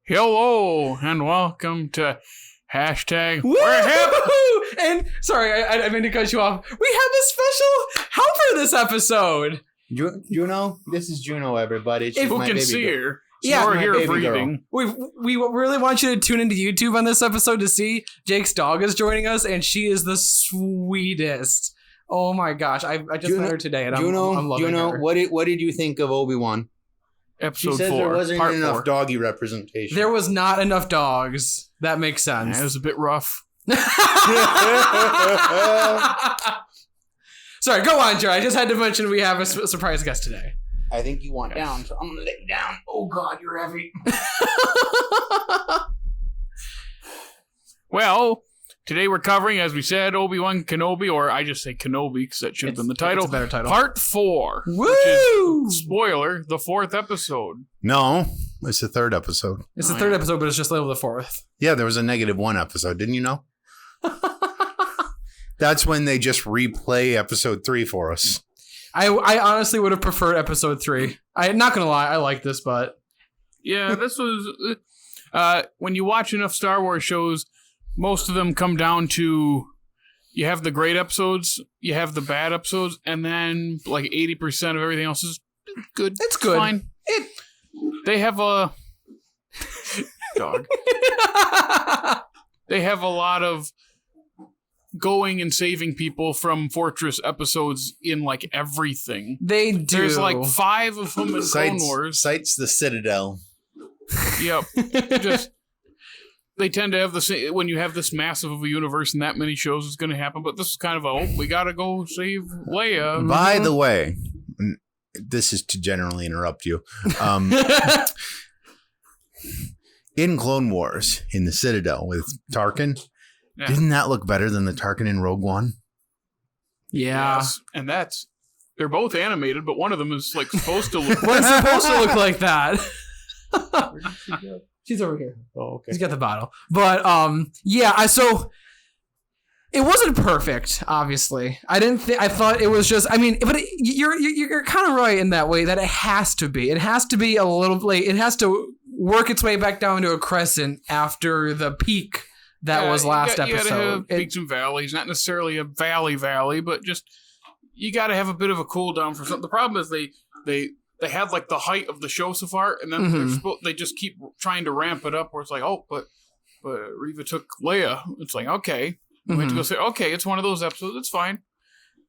Hello and welcome to hashtag reHip. And sorry, I meant to cut you off. We have a special helper this episode. Juno, this is Juno, everybody. She's Who my can baby see girl. her? Yeah, We're here baby breathing. We really want you to tune into YouTube on this episode to see Jake's dog is joining us, and she is the sweetest. Oh my gosh, I just met her today, and I'm loving her. What did you think of Obi-Wan? Episode She said 4. there wasn't part enough 4. doggy representation. There was not enough dogs. That makes sense. It was a bit rough. Sorry, go on, Joe. I just had to mention we have a surprise guest today. I think you want down, so I'm gonna lay you down. Oh God, you're heavy. Well, today we're covering, as we said, Obi-Wan Kenobi, or I just say Kenobi because that should have been the title. It's a better title. Part 4. Woo! Which is, spoiler, the 4th episode. No, it's the 3rd episode. It's the 3rd episode, but it's just labeled the 4th. Yeah, there was a -1 episode. Didn't you know? That's when they just replay episode 3 for us. I honestly would have preferred episode 3. I'm not gonna lie, I like this, but Yeah, this was... when you watch enough Star Wars shows, most of them come down to... You have the great episodes, you have the bad episodes, and then like 80% of everything else is good. It's good. Fine. They have a... Dog. They have a lot of going and saving people from Fortress episodes in like everything. they do. There's like 5 of them in Clone Wars. Cites the Citadel. Yep. Just they tend to have the same when you have this massive of a universe and that many shows is going to happen. But this is kind of we got to go save Leia. By the way, this is to generally interrupt you. In Clone Wars, in the Citadel with Tarkin, Yeah. didn't that look better than the Tarkin in Rogue One? Yeah. Yes. And they're both animated, but one of them is like supposed to look. What's supposed to look like that? She's over here. Oh, okay. He's got the bottle. But so it wasn't perfect, obviously. I thought it was just you're kind of right in that way that it has to be. It has to be a little late. It has to work its way back down to a crescent after the peak that was last You gotta episode. have peaks and valleys, not necessarily a valley, but just you gotta have a bit of a cool down for something. The problem is they have like the height of the show so far, and then they just keep trying to ramp it up where it's like, oh, but Reva took Leia. It's like, okay. We have to go say, okay, it's one of those episodes. It's fine.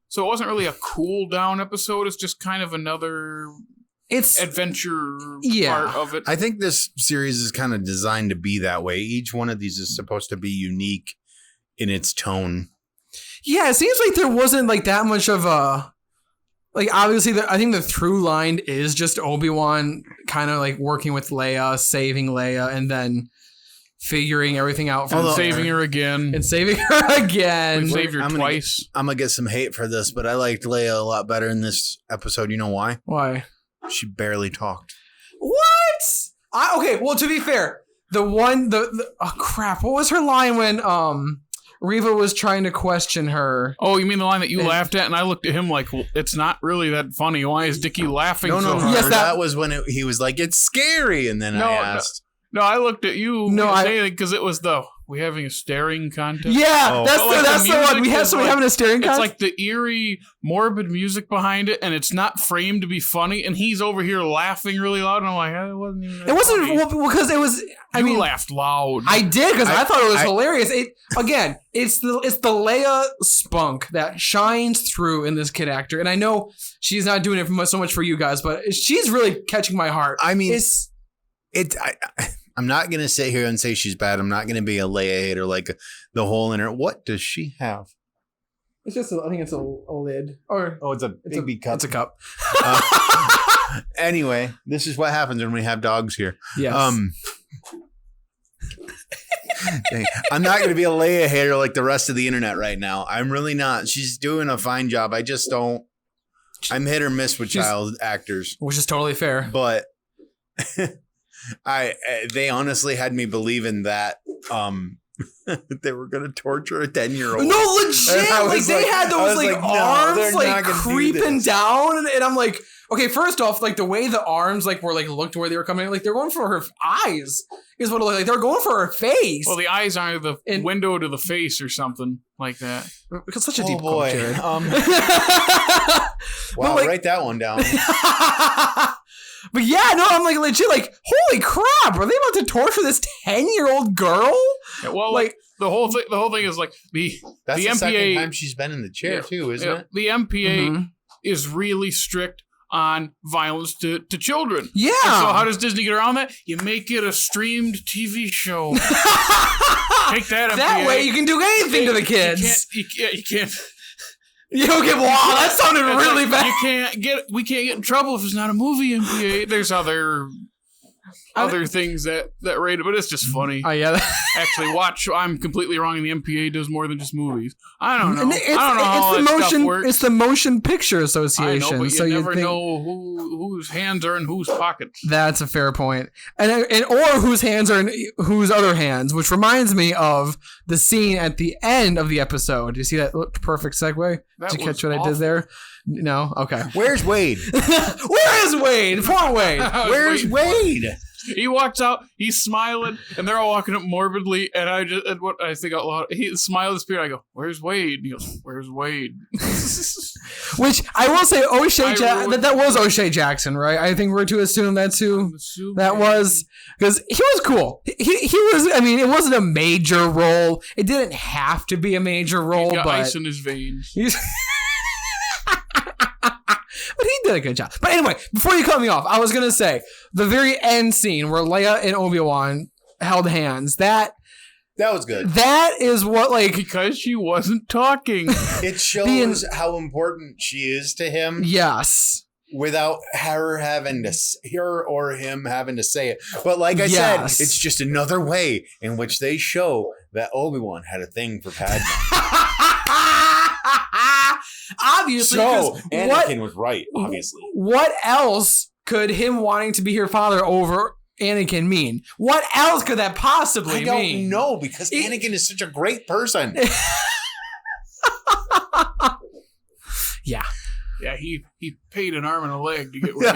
So it wasn't really a cool down episode. It's just kind of another adventure part of it. I think this series is kind of designed to be that way. Each one of these is supposed to be unique in its tone. Yeah, it seems like there wasn't like that much of a obviously I think the through line is just Obi-Wan kind of like working with Leia, saving Leia, and then figuring everything out from saving her again. and saving her again. We've saved her twice. I'm going to get some hate for this, but I liked Leia a lot better in this episode. You know why? Why? She barely talked. What? Okay, well, to be fair, oh crap, what was her line when Reva was trying to question her? Oh, you mean the line that you laughed at? And I looked at him like, well, it's not really that funny. Why is Dickey laughing No, so hard? Yes, that was when he was like, it's scary. And then I asked. No, I looked at you. No, because it was we having a staring contest. Yeah, Oh. that's the one. We have having a staring It's contest. like the eerie, morbid music behind it, and it's not framed to be funny. And he's over here laughing really loud, and I'm like, it wasn't even. That It wasn't funny. because it was. You laughed loud. I did because I thought it was hilarious. It's the Leia spunk that shines through in this kid actor, and I know she's not doing it so much for you guys, but she's really catching my heart. I mean, I'm not going to sit here and say she's bad. I'm not going to be a Leia hater like the whole in her. What does she have? It's just I think it's a lid or Oh, it's a baby cup. It's a cup. Anyway, this is what happens when we have dogs here. Yes. I'm not going to be a Leia hater like the rest of the internet right now. I'm really not. She's doing a fine job. I just don't. I'm hit or miss with child actors, which is totally fair. but they honestly had me believing that they were going to torture a 10-year-old. No, legit. Like they had those like no, arms they're like not gonna do creeping this. down, and I'm like, Okay, first off, like the way the arms like were like looked where they were coming, like they're going for her eyes. Is what it looked like. They're going for her face. Well, the eyes are the window to the face or something like that. It's such a deep boy. quote, Jared. Wow, like, write that one down. But yeah, no, I'm like legit like, holy crap, are they about to torture this 10-year-old girl? Yeah, well, like the whole thing is like That's the MPA, second time she's been in the chair too, isn't it? The MPA is really strict on violence to children. Yeah. And so how does Disney get around that? You make it a streamed TV show. Take that, MPA. That way you can do anything to the kids. You can't. You don't get. Wow, that sounded really bad. We can't get in trouble if it's not a movie. MPA. There's other things that rate it, but it's just funny. Oh yeah. Actually, I'm completely wrong. And the MPA does more than just movies. I don't know. I don't know how that stuff works. It's the Motion Picture Association. I know, but so you never know whose hands are in whose pockets. That's a fair point. And or whose hands are in whose other hands, which reminds me of the scene at the end of the episode. Do you see that perfect segue? Did you catch what I did there? No? Okay. Where's Wade? Where is Wade? Poor Wade. Where's Wade? He walks out, he's smiling, and they're all walking up morbidly, and I think out loud, he smiled at Spirit, I go, where's Wade? And he goes, where's Wade? Which, I will say, that was O'Shea Jackson, right? I think we're to assume that's who that was, because he was cool. He was, I mean, it wasn't a major role. It didn't have to be a major role, He's got but ice in his veins. But he did a good job. But anyway, before you cut me off, I was going to say, the very end scene where Leia and Obi-Wan held hands, that was good. That is what, like... Because she wasn't talking. It shows how important she is to him. Yes. Without her having to... Her or him having to say it. But like I said, it's just another way in which they show that Obi-Wan had a thing for Padme. Obviously, so Anakin was right. Obviously, what else could him wanting to be her father over Anakin mean? What else could that possibly mean? I don't know because Anakin is such a great person. Yeah, he paid an arm and a leg to get rid of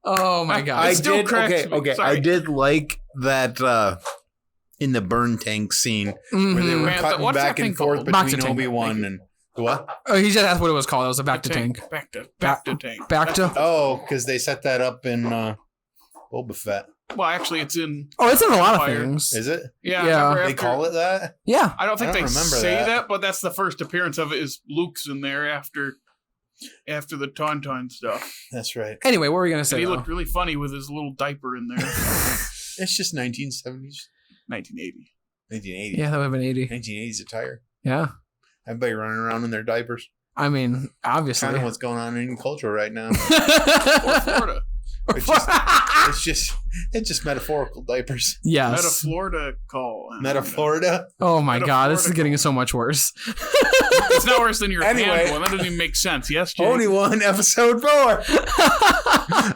Oh my god! I did like that. In the burn tank scene where they were cutting back and forth between Obi-Wan and what? Oh, he just asked what it was called. It was a back to tank. Back to tank. Back to. Oh, because they set that up in Boba Fett. Well, actually, it's in. Oh, it's in a lot of things. Is it? Yeah. They call it that. Yeah. I don't think they remember say that, but that's the first appearance of it. Is Luke's in there after the Tauntaun stuff. That's right. Anyway, what were we gonna say? And he looked really funny with his little diaper in there. It's just 1970s. 1980. 1980. Yeah, that would have been 80. 1980s attire. Yeah. Everybody running around in their diapers. I mean, obviously. Kind of what's going on in culture right now. Or Florida. It's just metaphorical diapers. Yes. Meta-Florida call. Meta-Florida? Oh my god, this is getting so much worse. It's not worse than your hand one. That doesn't even make sense. Yes, Jake? Only one, episode 4.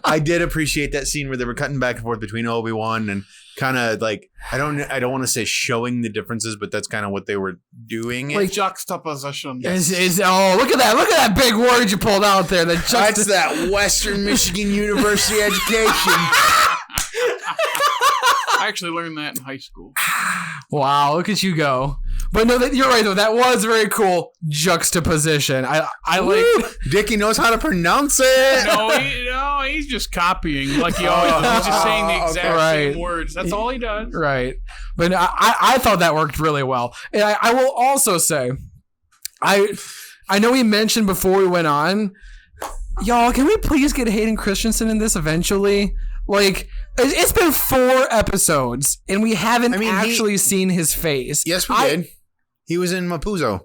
I did appreciate that scene where they were cutting back and forth between Obi-Wan and kind of like, I don't want to say showing the differences, but that's kind of what they were doing. Like juxtaposition. Oh, look at that big word you pulled out there. That's that Western Michigan University education. I actually learned that in high school. Wow, look at you go. But no, you're right though. That was very cool juxtaposition. I like. Dickey knows how to pronounce it. No, he's just copying like he always does. He's just saying the exact same words. That's all he does. Right. But I thought that worked really well. And I will also say, I know we mentioned before we went on, y'all, can we please get Hayden Christensen in this eventually? Like, it's been 4 episodes, and we haven't actually seen his face. Yes, we did. He was in Mapuzo.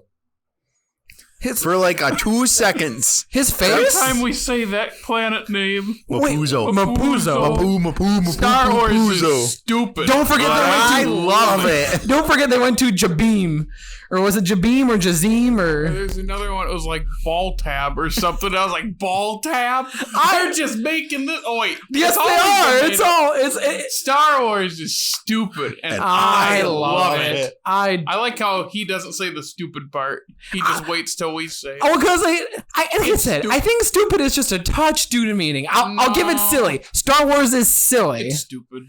For like 2 seconds. His face? Every time we say that planet name. Mapuzo. Mapuzo. Star Wars is stupid. Don't forget I love it. Don't forget they went to Jabim. Or was it Jabeem or Jazim or... There's another one. It was like Ball Tab or something. I was like, Ball Tab? They're just making this. Oh wait, yes, they are. It's Star Wars is stupid, and I love it. I like how he doesn't say the stupid part. He just waits till we say it. Oh, because like I said, I think stupid is just a touch due to meaning. I'll give it silly. Star Wars is silly. It's stupid.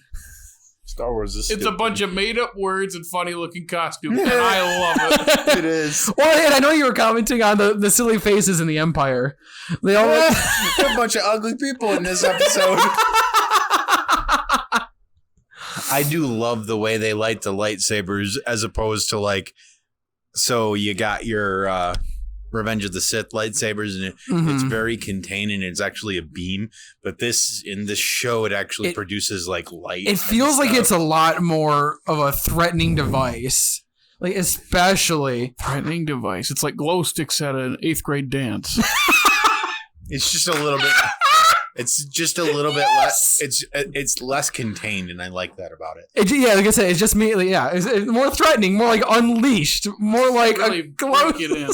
Star Wars is stupid. It's a bunch of made-up words and funny-looking costumes, and I love it. It is. Well, and I know you were commenting on the silly faces in the Empire. They all There are a bunch of ugly people in this episode. I do love the way they light the lightsabers as opposed to like, so you got your Revenge of the Sith lightsabers and it's very contained and it's actually a beam. But in this show, it actually produces like light. It feels like it's a lot more of a threatening device. Like, especially Threatening device. It's like glow sticks at an 8th grade dance. It's just a little bit. It's just a little bit less. It's less contained, and I like that about it. Yeah, like I said, it's just me. Yeah, it's more threatening, more like unleashed, more like really a glow. break it in.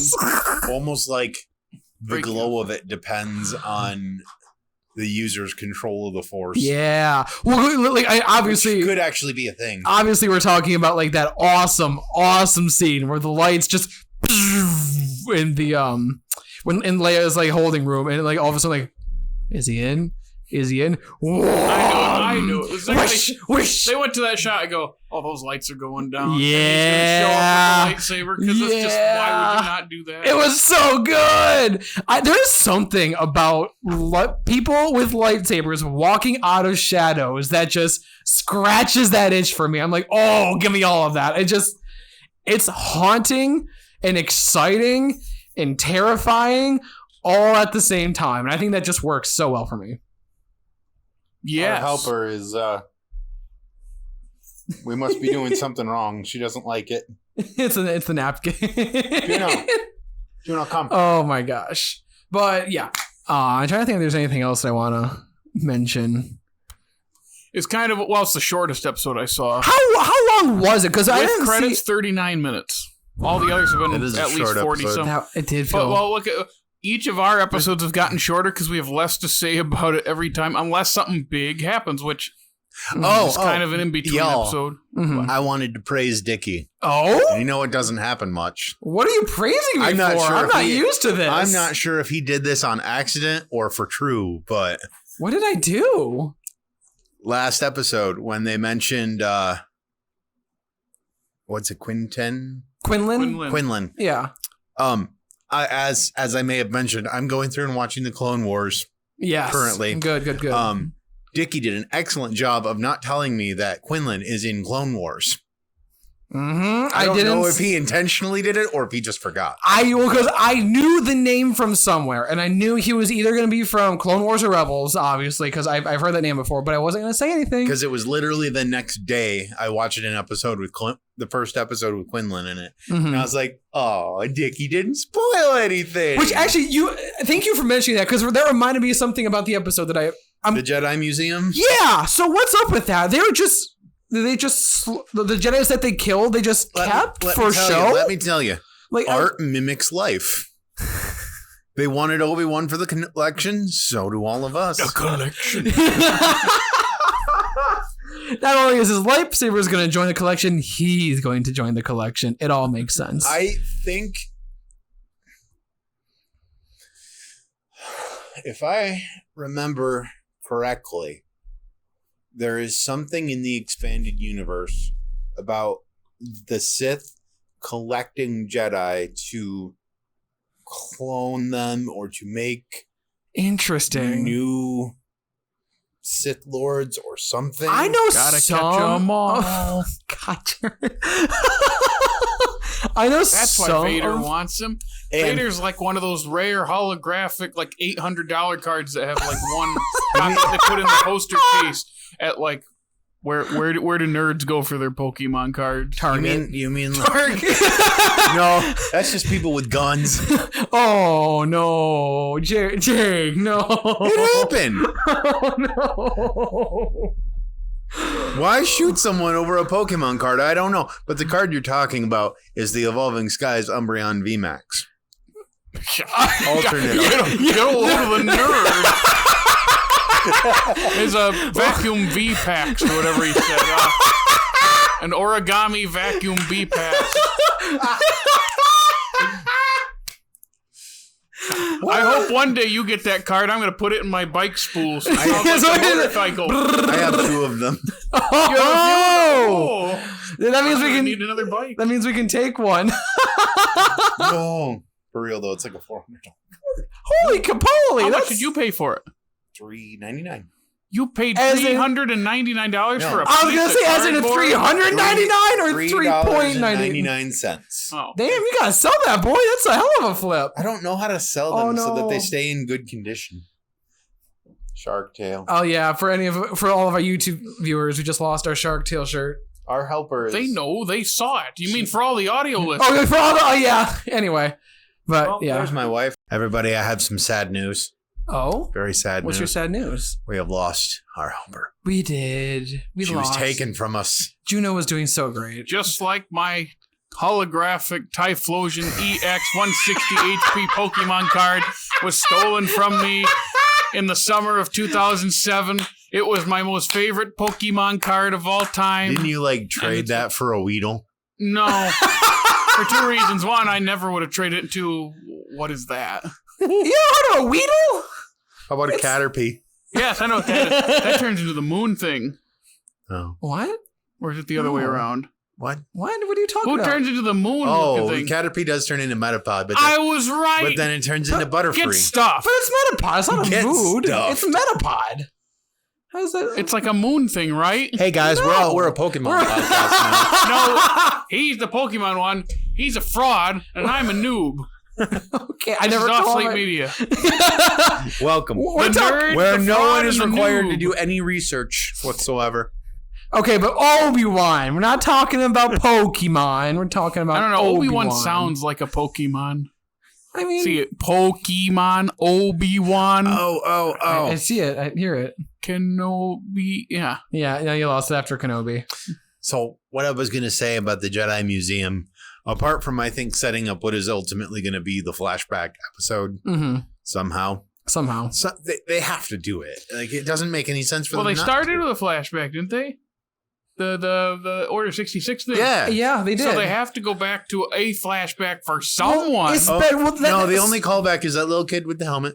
Almost like the glow of it depends on the user's control of the Force. Yeah, well, like obviously which could actually be a thing. Obviously, we're talking about like that awesome scene where the lights just in the when in Leia's like holding room, and like all of a sudden like. Is he in? I know. It's like wish. They went to that shot and go, oh, those lights are going down. Yeah. And he's going to show up with the lightsaber because it's just, why would you not do that? It was so good. There's something about people with lightsabers walking out of shadows that just scratches that itch for me. I'm like, oh, give me all of that. It's haunting and exciting and terrifying all at the same time. And I think that just works so well for me. Yes. Our helper is, we must be doing something wrong. She doesn't like it. It's the napkin. Juno, come. Oh my gosh. But yeah. I'm trying to think if there's anything else I want to mention. It's kind of, it's the shortest episode I saw. How long was it? Because I didn't credits, 39 minutes. All the others have been at least 40 some. It did feel. But look at each of our episodes have gotten shorter because we have less to say about it every time, unless something big happens, which is kind of an in-between episode. Mm-hmm. I wanted to praise Dickey. Oh? And you know it doesn't happen much. What are you praising me I'm not for? sure I'm not used to this. I'm not sure if he did this on accident or for true, but... What did I do? Last episode, when they mentioned... what's it, Quinlan? Yeah. As I may have mentioned, I'm going through and watching the Clone Wars. Yes. Currently. Good. Dickey did an excellent job of not telling me that Quinlan is in Clone Wars. Mm-hmm. I don't know if he intentionally did it or if he just forgot. Because I knew the name from somewhere, and I knew he was either going to be from Clone Wars or Rebels, obviously, because I've heard that name before, but I wasn't going to say anything. Because it was literally the next day I watched an episode with the first episode with Quinlan in it. Mm-hmm. And I was like, oh, Dickey didn't spoil anything. Which actually, thank you for mentioning that, because that reminded me of something about the episode that the Jedi Museum? Yeah, so what's up with that? The Jedis that they killed, they just kept for show? Let me tell you. Like, art mimics life. They wanted Obi-Wan for the collection, so do all of us. The collection. Not only is his lightsaber going to join the collection, he's going to join the collection. It all makes sense. I think if I remember correctly, there is something in the expanded universe about the Sith collecting Jedi to clone them or to make interesting new Sith Lords or something. I know Gotta some. catch 'em all. Oh, gotcha. I know That's some. why Vader wants him. Vader's like one of those rare holographic, like $800 cards that have like one copy that they put in the poster case at like where do nerds go for their Pokemon cards? Target. You mean like, Target. no? That's just people with guns. Oh no, Jake, no. It happened. Oh no. Why shoot someone over a Pokemon card? I don't know. But the card you're talking about is the Evolving Skies Umbreon VMAX. Alternate. Get a load of the nerd. There's a vacuum V-Pax or whatever he said. An origami vacuum V-Pax. I hope one day you get that card. I'm going to put it in my bike spools. It sounds like a motorcycle. I have 2 of them. Oh! That means we can need another bike. That means we can take one. No. For real, though, it's like a $400. Holy capoly! How much did you pay for it? $399. You paid As in- $399 for a I was gonna piece say, of as in a cardboard? $399 or $3.99. $3.99. Oh. Damn, you gotta sell that, boy. That's a hell of a flip. I don't know how to sell them so that no. they stay in good condition. Shark Tail. Oh yeah, for all of our YouTube viewers, we just lost our Shark Tail shirt. Our helper is... They know. They saw it. You mean for all the audio listeners? Oh, for all the yeah. Anyway, but Well, yeah. There's my wife. Everybody, I have some sad news. Oh, Very sad what's your news. sad news? We have lost our helper. We did. We She lost. was taken from us. Juno was doing so great. Just like my holographic Typhlosion EX 160 HP Pokemon card was stolen from me in the summer of 2007. It was my most favorite Pokemon card of all time. Didn't you trade that for a Weedle? No. For 2 reasons. One, I never would have traded it. 2, what is that? You heard of a Weedle? How about a Caterpie? Yes, I know what that is. That turns into the moon thing. Oh. What? Or is it the other way around? What? What are you talking Who about? turns into the moon Oh, looking thing? Caterpie does turn into Metapod, but I was right. but then it turns into Butterfree. Get stuff. But it's Metapod. It's not a Get mood. stuffed. It's a Metapod. How's that? It's like a moon thing, right? Hey guys, No. we're a Pokemon podcast now. No, he's the Pokemon one. He's a fraud, and I'm a noob. Okay, I This never is off told Slate my- Media. Welcome. We're The talking- nerd, Where the no fraud, one is and the required noob. to do any research whatsoever. Okay, but Obi-Wan. We're not talking about Pokemon. We're talking about I don't know. Obi-Wan Obi-Wan sounds like a Pokemon. I mean, See it? Pokemon, Obi-Wan, Oh. I see it. I hear it. Kenobi. Yeah. Yeah, you lost it after Kenobi. So what I was going to say about the Jedi Museum, apart from I think setting up what is ultimately going to be the flashback episode Mm-hmm. somehow, Somehow. so they have to do it. It doesn't make any sense for Well, them. they not started to. with a flashback, didn't they? The Order 66 thing. Yeah. Yeah, they did. So they have to go back to a flashback for someone. It's Oh, well, No, the only callback is that little kid with the helmet.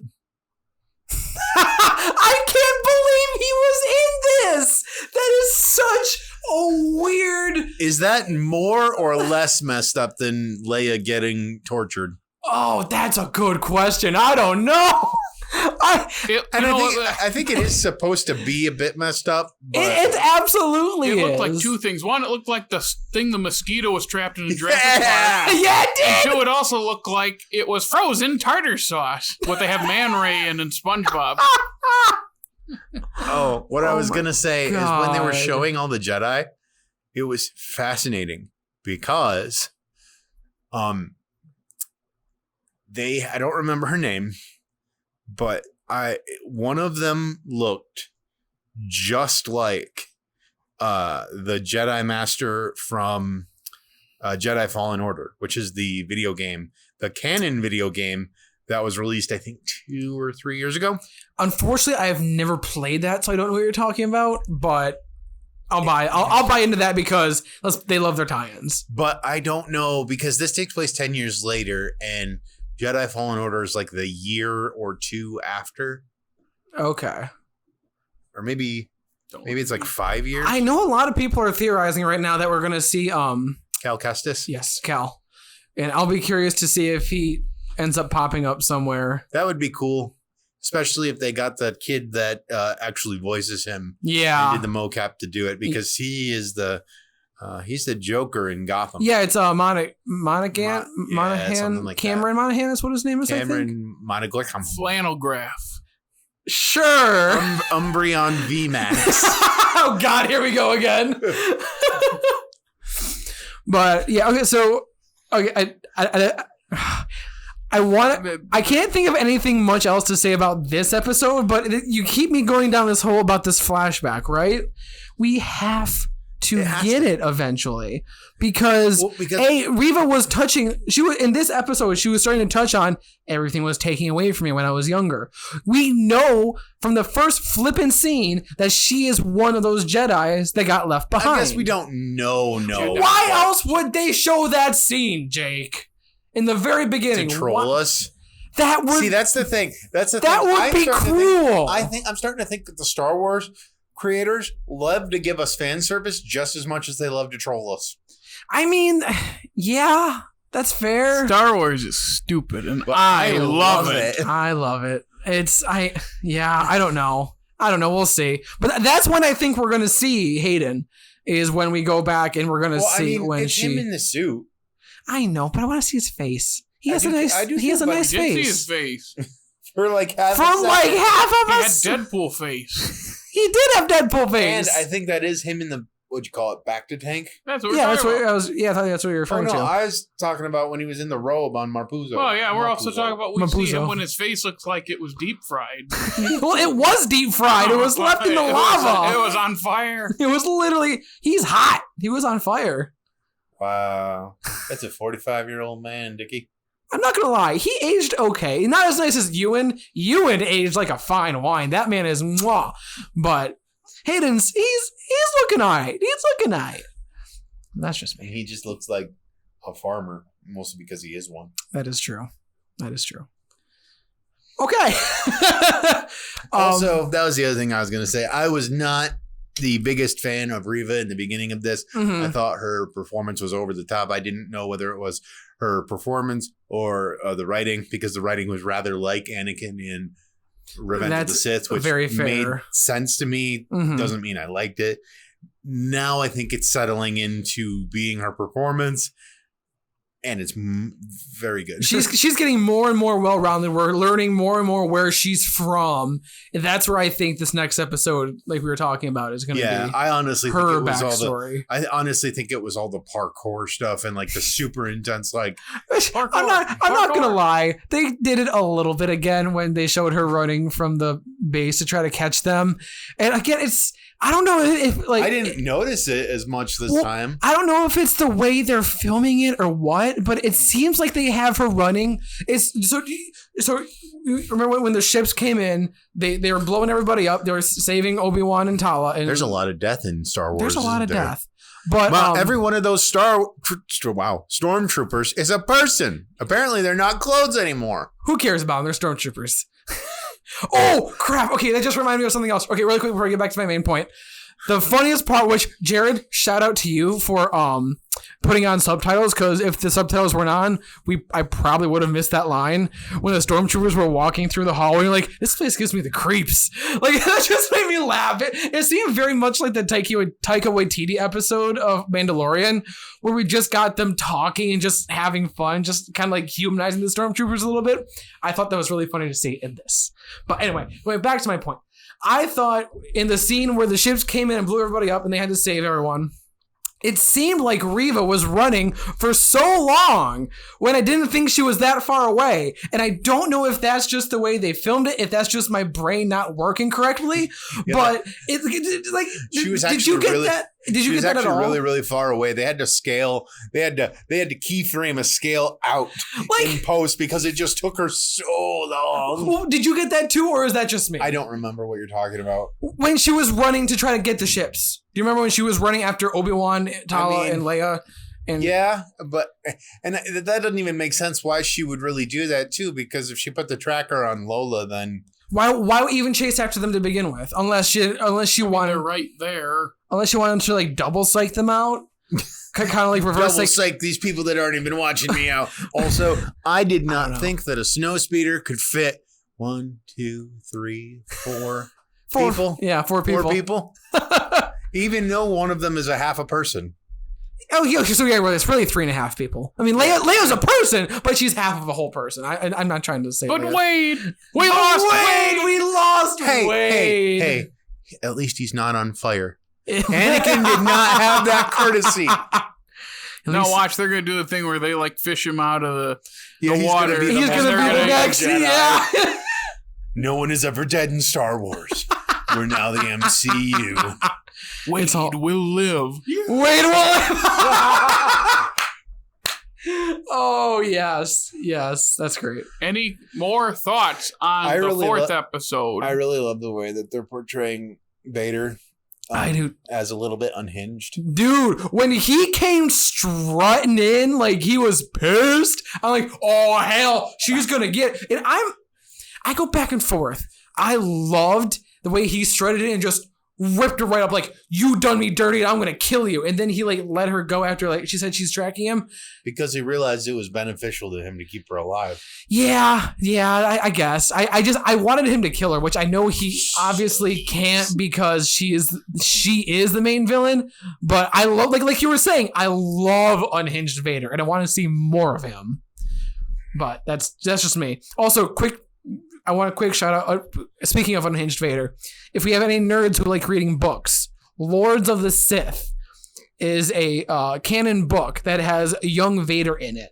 I can't believe he was in this. That is such a weird. Is that more or less messed up than Leia getting tortured? Oh, that's a good question. I don't know. I think it is supposed to be a bit messed up. But It absolutely It is. looked like 2 things. One, it looked like the thing the mosquito was trapped in Jurassic Yeah. Park. Yeah, it And did. 2, it also looked like it was frozen tartar sauce. What they have Man Ray in and SpongeBob. what I was my going to say is when they were God. showing all the Jedi, it was fascinating because I don't remember her name, but one of them looked just like the Jedi Master from Jedi Fallen Order, which is the video game, the canon video game that was released, I think, 2 or 3 years ago. Unfortunately, I have never played that, so I don't know what you're talking about. But I'll buy into that because they love their tie-ins. But I don't know because this takes place 10 years later and Jedi Fallen Order is like the year or 2 after. Okay. Or maybe it's like 5 years. I know a lot of people are theorizing right now that we're gonna see Cal Kestis. yes, Cal. And I'll be curious to see if he ends up popping up somewhere. That would be cool. Especially if they got that kid that actually voices him Yeah. and did the mocap to do it because he is he's the Joker in Gotham. Yeah, it's Monahan. something like Cameron Monahan is what his name is, I think. Cameron Monaghan. Flannel graph. Sure. Umbreon VMAX. Oh God, here we go again. But yeah, okay. So okay, I can't think of anything much else to say about this episode, but you keep me going down this hole about this flashback, right? We have to get it eventually because Reva was touching. In this episode. She was starting to touch on everything was taken away from me when I was younger. We know from the first flippin' scene that she is one of those Jedis that got left behind. I guess we don't know. Why else would they show that scene, Jake? In the very beginning, to troll us. That would see. That's the thing. That would be cruel. I'm starting to think that the Star Wars creators love to give us fan service just as much as they love to troll us. I mean, yeah, that's fair. Star Wars is stupid, and I love it. I love it. I don't know. We'll see. But that's when I think we're gonna see Hayden is when we go back and we're gonna see when it's him in the suit. I know, but I want to see his face. He has a nice face. He did see his face. For like half half of us. He had Deadpool face. He did have Deadpool face. And I think that is him in the, what'd you call it, back to tank? That's what I thought that's what you're referring to. I was talking about when he was in the robe on Marpuzo. Oh, yeah, we're also talking about we see him when his face looks like it was deep fried. Well, it was deep fried. It was left in the lava. It was on fire. It was literally, he's hot. He was on fire. Wow. That's a 45-year-old man, Dickey. I'm not gonna lie, he aged okay. Not as nice as Ewan. Ewan aged like a fine wine. That man is mwah. But Hayden's, he's looking alright. He's looking alright. That's just me. He just looks like a farmer, mostly because he is one. That is true. Okay. Also, that was the other thing I was gonna say. I was not the biggest fan of Reva in the beginning of this. Mm-hmm. I thought her performance was over the top. I didn't know whether it was her performance or the writing, because the writing was rather like Anakin in Revenge of the Sith, which very fair. Made sense to me. Mm-hmm. Doesn't mean I liked it. Now I think it's settling into being her performance, and it's very good. She's getting more and more well-rounded. We're learning more and more where she's from. And that's where I think this next episode, like we were talking about, is going to be. I honestly her think it was backstory. I honestly think it was all the parkour stuff and like the super intense like. I'm not gonna lie. They did it a little bit again when they showed her running from the base to try to catch them, and again, I don't know if like I didn't notice it as much this time. I don't know if it's the way they're filming it or what, but it seems like they have her running. So remember when the ships came in, they were blowing everybody up. They were saving Obi-Wan and Tala. And there's a lot of death in Star Wars. There's a lot of death. But every one of those stormtroopers is a person. Apparently, they're not clothes anymore. Who cares about them? They're stormtroopers. Oh, crap. Okay, that just reminded me of something else. Okay, really quick before I get back to my main point. The funniest part, which, Jared, shout out to you for putting on subtitles, because if the subtitles weren't on, I probably would have missed that line when the stormtroopers were walking through the hallway. Like, this place gives me the creeps. Like, that just made me laugh. It seemed very much like the Taika Waititi episode of Mandalorian, where we just got them talking and just having fun, just kind of like humanizing the stormtroopers a little bit. I thought that was really funny to see in this. But anyway, going back to my point. I thought in the scene where the ships came in and blew everybody up and they had to save everyone, it seemed like Reva was running for so long when I didn't think she was that far away. And I don't know if that's just the way they filmed it, if that's just my brain not working correctly. Yeah. But it's like, did you get that? Did you get that at all? Really, really far away. They had to scale. They had to keyframe a scale out in post because it just took her so long. Well, did you get that too, or is that just me? I don't remember what you're talking about. When she was running to try to get the ships. Do you remember when she was running after Obi-Wan, Tala, and Leia? Yeah, but that doesn't even make sense why she would really do that too, because if she put the tracker on Lola, then why even chase after them to begin with? Unless she wanted, they're right there. Unless you wanted to like double psych them out. Kind of like reverse double psych these people that aren't even watching me out. Also, I did not think that a snow speeder could fit 1, 2, 3, 4 people. Yeah, 4 people. 4 people. Even though one of them is a half a person. Oh, yeah. So yeah, well, it's really 3.5 people. I mean, Leia's a person, but she's half of a whole person. I'm not trying to say. But Leia. Wade, we lost Wade. We lost Wade. Hey! At least he's not on fire. Anakin did not have that courtesy. Now watch, they're gonna do the thing where they like fish him out of the he's water. gonna be the He's most gonna be the brilliant next. Jedi. Yeah. No one is ever dead in Star Wars. We're now the MCU. Wade will live. Wait a minute. Oh yes, that's great. Any more thoughts on the fourth episode? I really love the way that they're portraying Vader. I do, as a little bit unhinged. dude. When he came strutting in, like he was pissed. I'm like, oh hell, she's gonna get. And I go back and forth. I loved the way he strutted in and just ripped her right up, like, you done me dirty and I'm gonna kill you. And then he like let her go after, like, she said she's tracking him Because he realized it was beneficial to him to keep her alive. Yeah, I guess. I wanted him to kill her, which I know he obviously can't because she is the main villain. But I love, like you were saying, I love unhinged Vader and I want to see more of him. But that's just me. Also, I want a quick shout out. Speaking of unhinged Vader, if we have any nerds who like reading books, Lords of the Sith is a canon book that has a young Vader in it.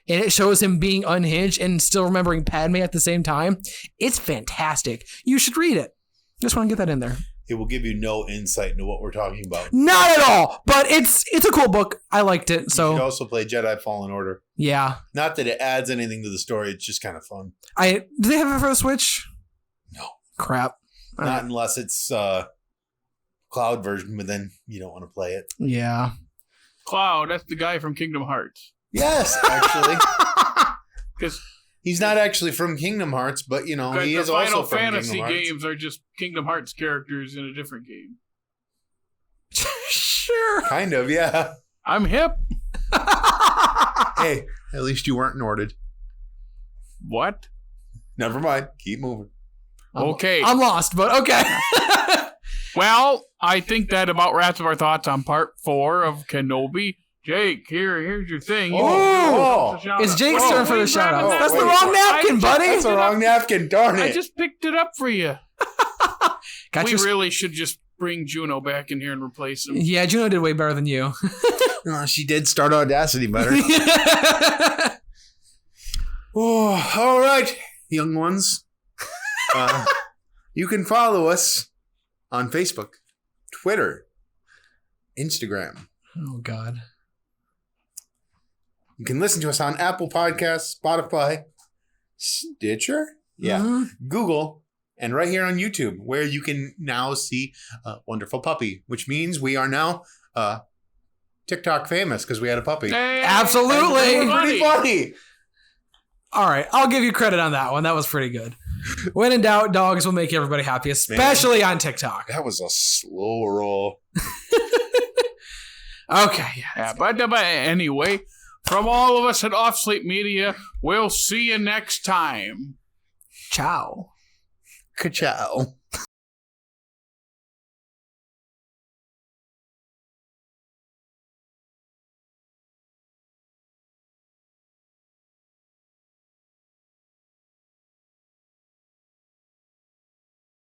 And it shows him being unhinged and still remembering Padme at the same time. It's fantastic. You should read it. Just want to get that in there. It will give you no insight into what we're talking about. Not at all, but it's a cool book. I liked it. You So should also play Jedi Fallen Order. yeah, Not that it adds anything to the story. It's just kind of fun. do they have it for the Switch? No. Crap. All Not right. unless it's cloud version, but then you don't want to play it. Yeah. Cloud, that's the guy from Kingdom Hearts. Yes, actually. Because He's not actually from Kingdom Hearts, but he the is Final also from Fantasy Kingdom Hearts. games are just Kingdom Hearts characters in a different game. Sure. Kind of, yeah. I'm hip. Hey, at least you weren't Norded. What? Never mind. Keep moving. Okay. I'm lost, but okay. Well, I think that about wraps up our thoughts on part 4 of Kenobi. Jake, here's your thing. Oh. It's Jake's turn for the shout outs. That's the wait. wrong napkin, buddy. That's the wrong napkin, darn I it. just picked it up for you. Got We your- really should just bring Juno back in here and replace him. Yeah, Juno did way better than you. Oh, she did start Audacity better. Oh, all right, young ones. You can follow us on Facebook, Twitter, Instagram. Oh, God. You can listen to us on Apple Podcasts, Spotify, Stitcher, Google, and right here on YouTube, where you can now see Wonderful Puppy, which means we are now TikTok famous because we had a puppy. Hey, Absolutely. that's Pretty funny. All right, I'll give you credit on that one. That was pretty good. When in doubt, dogs will make everybody happy, especially on TikTok. That was a slow roll. Okay. Yeah, but anyway, from all of us at Off Slate Media, we'll see you next time. Ciao. Ka-chow.